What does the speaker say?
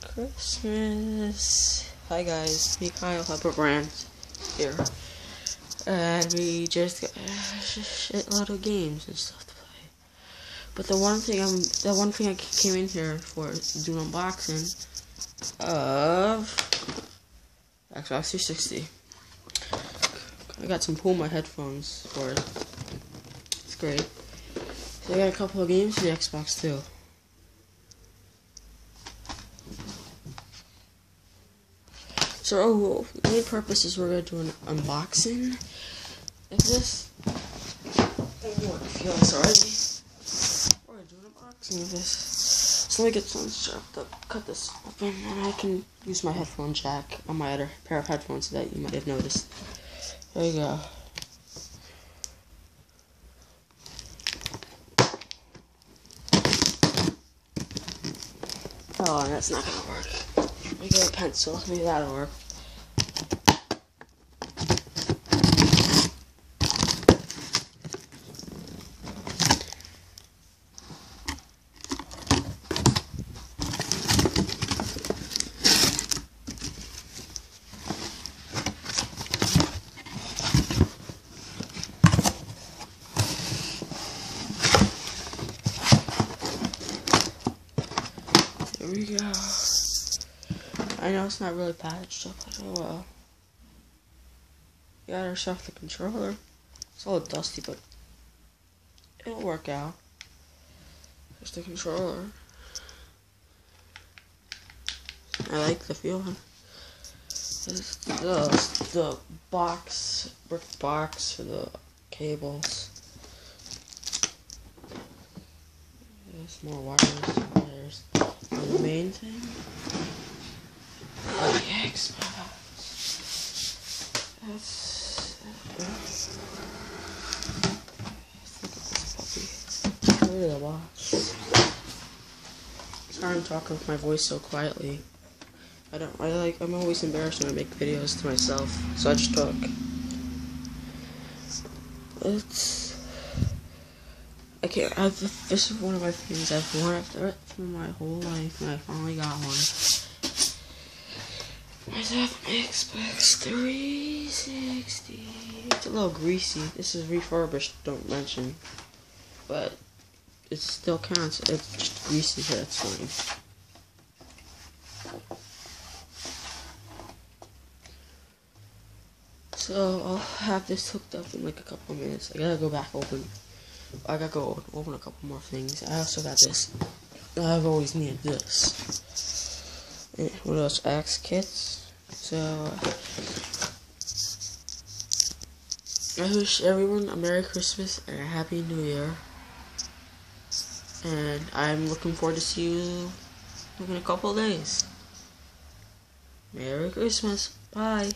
Christmas. Hi guys, me Kyle Pepper Brand here. And we just got a shitload of games and stuff to play. But the one thing I came in here for is do an unboxing of Xbox 360. I got some Puma headphones for it. It's great. So I got a couple of games for the Xbox too. So the main purpose is we're gonna do an unboxing of this. I don't know what it feels already. We're gonna do an unboxing of this. So let me get something strapped up, cut this open, and I can use my headphone jack on my other pair of headphones that you might have noticed. There you go. Oh, that's not gonna work. Let me get a pencil. Maybe that'll work. Here we go. I know it's not really packaged up, but oh well. We got ourselves the controller. It's a little dusty, but it'll work out. There's the controller. I like the feeling. This the box, brick box for the cables. There's more wires. And the main thing. Oh, the Xbox. Let's look at this puppy. Look at the box. Sorry I'm talking with my voice so quietly. I'm always embarrassed when I make videos to myself, so I just talk. This is one of my things I've wanted through my whole life, and I finally got one. I have an Xbox 360. It's a little greasy. This is refurbished, don't mention. But it still counts. It's just greasy, so that's fine. So I'll have this hooked up in like a couple of minutes. I gotta go back open. I gotta go open a couple more things. I also got this. I've always needed this. And what else? Axe kits. So I wish everyone a Merry Christmas and a Happy New Year. And I'm looking forward to see you in a couple of days. Merry Christmas. Bye.